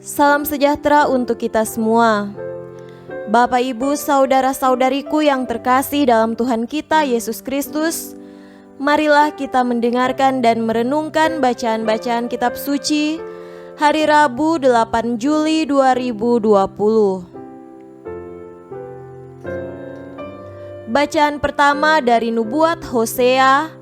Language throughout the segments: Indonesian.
Salam sejahtera untuk kita semua. Bapak, Ibu, saudara-saudariku yang terkasih dalam Tuhan kita Yesus Kristus, marilah kita mendengarkan dan merenungkan bacaan-bacaan kitab suci hari Rabu 8 Juli 2020. Bacaan pertama dari nubuat Hosea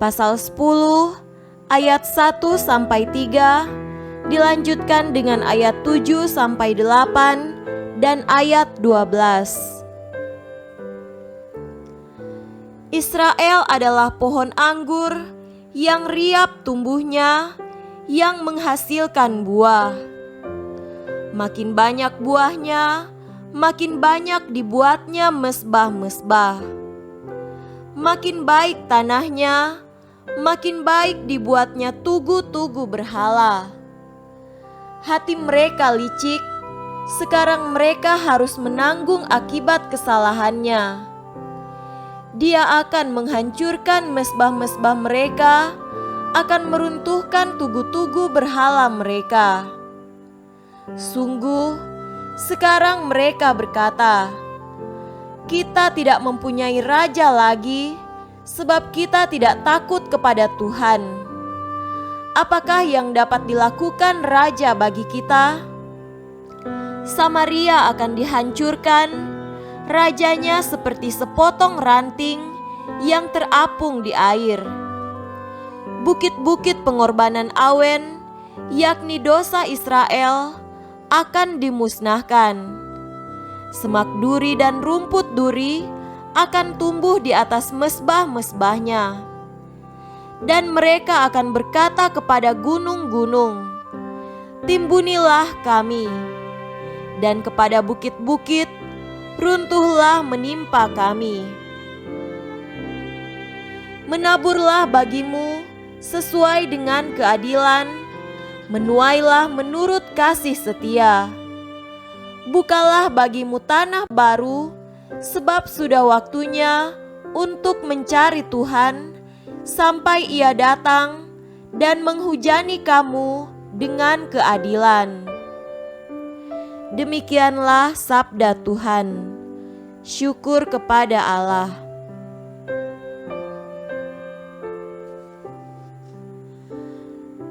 pasal 10 ayat 1 sampai 3, dilanjutkan dengan ayat 7 sampai 8 dan ayat 12. Israel adalah pohon anggur yang riap tumbuhnya, yang menghasilkan buah. Makin banyak buahnya, makin banyak dibuatnya mesbah-mesbah. Makin baik tanahnya, makin baik dibuatnya tugu-tugu berhala. Hati mereka licik, sekarang mereka harus menanggung akibat kesalahannya. Dia akan menghancurkan mesbah-mesbah mereka, akan meruntuhkan tugu-tugu berhala mereka. Sungguh, sekarang mereka berkata, "Kita tidak mempunyai raja lagi, sebab kita tidak takut kepada Tuhan. Apakah yang dapat dilakukan raja bagi kita?" Samaria akan dihancurkan, rajanya seperti sepotong ranting yang terapung di air. Bukit-bukit pengorbanan Awen, yakni dosa Israel, akan dimusnahkan. Semak duri dan rumput duri akan tumbuh di atas mesbah-mesbahnya. Dan mereka akan berkata kepada gunung-gunung, "Timbunilah kami." Dan kepada bukit-bukit, "Runtuhlah menimpa kami." Menaburlah bagimu sesuai dengan keadilan, menuailah menurut kasih setia. Bukalah bagimu tanah baru, sebab sudah waktunya untuk mencari Tuhan, sampai Ia datang dan menghujani kamu dengan keadilan. Demikianlah sabda Tuhan. Syukur kepada Allah.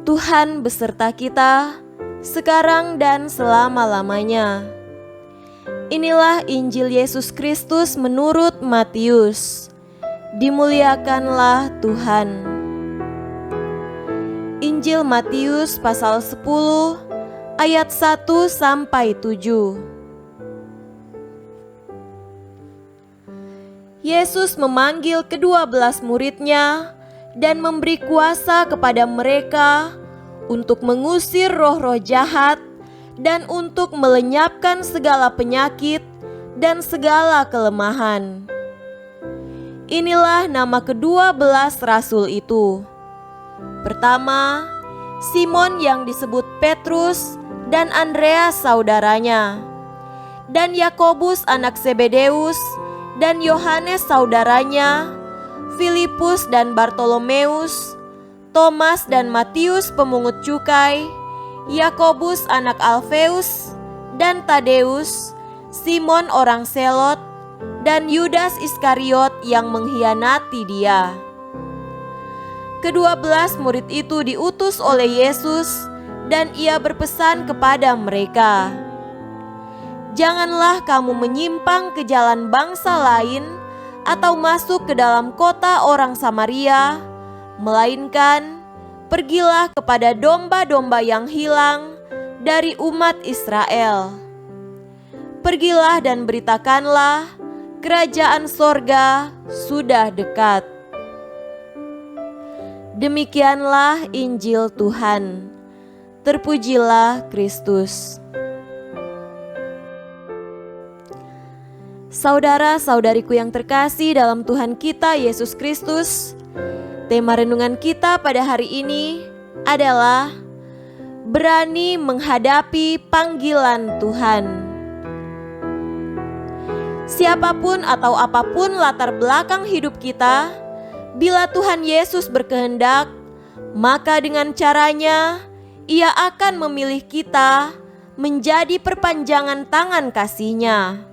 Tuhan beserta kita sekarang dan selama-lamanya. Inilah Injil Yesus Kristus menurut Matius. Dimuliakanlah Tuhan. Injil Matius pasal 10 ayat 1 sampai 7. Yesus memanggil ke-12 muridnya dan memberi kuasa kepada mereka untuk mengusir roh-roh jahat dan untuk melenyapkan segala penyakit dan segala kelemahan. Inilah nama ke-12 rasul itu. Pertama, Simon yang disebut Petrus dan Andreas saudaranya, dan Yakobus anak Zebedeus dan Yohanes saudaranya, Filipus dan Bartolomeus, Thomas dan Matius pemungut cukai, Yakobus anak Alfeus dan Tadeus, Simon orang Selot, dan Yudas Iskariot yang mengkhianati Dia. Ke-12 murid itu diutus oleh Yesus, dan Ia berpesan kepada mereka, "Janganlah kamu menyimpang ke jalan bangsa lain atau masuk ke dalam kota orang Samaria, melainkan pergilah kepada domba-domba yang hilang dari umat Israel. Pergilah dan beritakanlah, kerajaan sorga sudah dekat." Demikianlah Injil Tuhan. Terpujilah Kristus. Saudara-saudariku yang terkasih dalam Tuhan kita Yesus Kristus, tema renungan kita pada hari ini adalah berani menghadapi panggilan Tuhan. Siapapun atau apapun latar belakang hidup kita, bila Tuhan Yesus berkehendak, maka dengan caranya Ia akan memilih kita menjadi perpanjangan tangan kasih-Nya.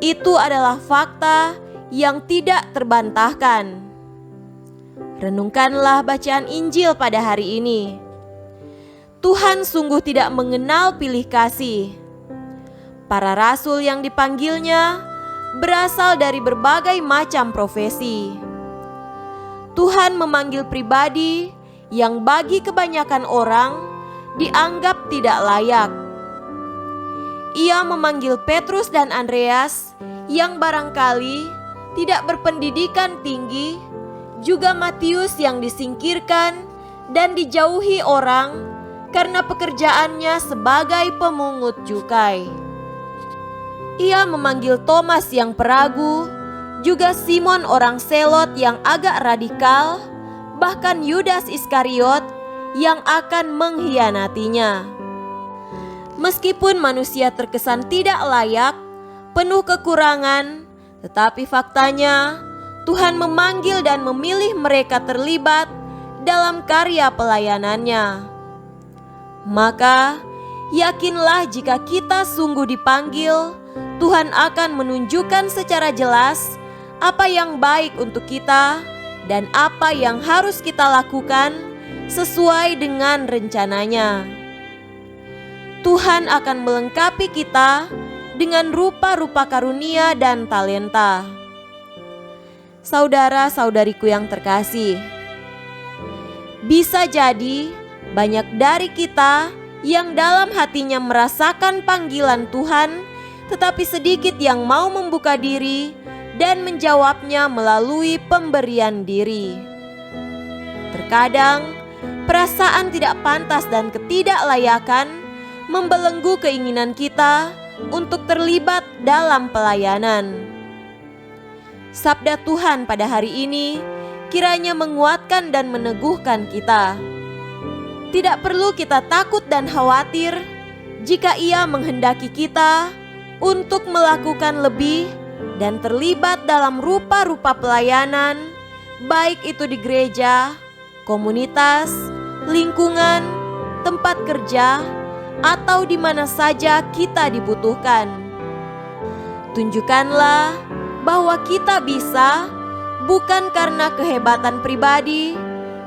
Itu adalah fakta yang tidak terbantahkan. Renungkanlah bacaan Injil pada hari ini. Tuhan sungguh tidak mengenal pilih kasih. Para rasul yang dipanggil-Nya berasal dari berbagai macam profesi. Tuhan memanggil pribadi yang bagi kebanyakan orang dianggap tidak layak. Ia memanggil Petrus dan Andreas yang barangkali tidak berpendidikan tinggi, juga Matius yang disingkirkan dan dijauhi orang karena pekerjaannya sebagai pemungut cukai. Ia memanggil Thomas yang peragu, juga Simon orang Selot yang agak radikal, bahkan Yudas Iskariot yang akan mengkhianatinya. Meskipun manusia terkesan tidak layak, penuh kekurangan, tetapi faktanya Tuhan memanggil dan memilih mereka terlibat dalam karya pelayanannya. Maka yakinlah jika kita sungguh dipanggil, Tuhan akan menunjukkan secara jelas apa yang baik untuk kita dan apa yang harus kita lakukan sesuai dengan rencananya. Tuhan akan melengkapi kita dengan rupa-rupa karunia dan talenta. Saudara-saudariku yang terkasih, bisa jadi banyak dari kita yang dalam hatinya merasakan panggilan Tuhan, tetapi sedikit yang mau membuka diri dan menjawabnya melalui pemberian diri. Terkadang perasaan tidak pantas dan ketidaklayakan membelenggu keinginan kita untuk terlibat dalam pelayanan. Sabda Tuhan pada hari ini kiranya menguatkan dan meneguhkan kita. Tidak perlu kita takut dan khawatir jika Ia menghendaki kita untuk melakukan lebih dan terlibat dalam rupa-rupa pelayanan, baik itu di gereja, komunitas, lingkungan, tempat kerja, atau di mana saja kita dibutuhkan. Tunjukkanlah bahwa kita bisa, bukan karena kehebatan pribadi,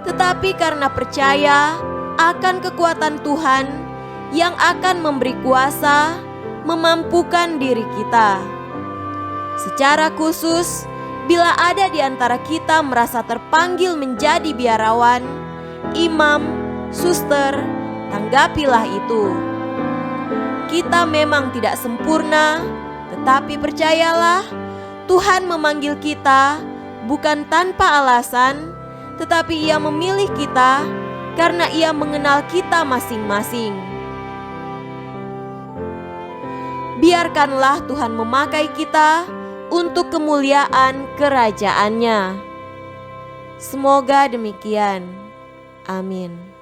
tetapi karena percaya akan kekuatan Tuhan yang akan memberi kuasa memampukan diri kita. Secara khusus, bila ada di antara kita merasa terpanggil menjadi biarawan, imam, suster, tanggapilah itu. Kita memang tidak sempurna, tetapi percayalah, Tuhan memanggil kita bukan tanpa alasan, tetapi Ia memilih kita karena Ia mengenal kita masing-masing. Biarkanlah Tuhan memakai kita untuk kemuliaan kerajaan-Nya. Semoga demikian. Amin.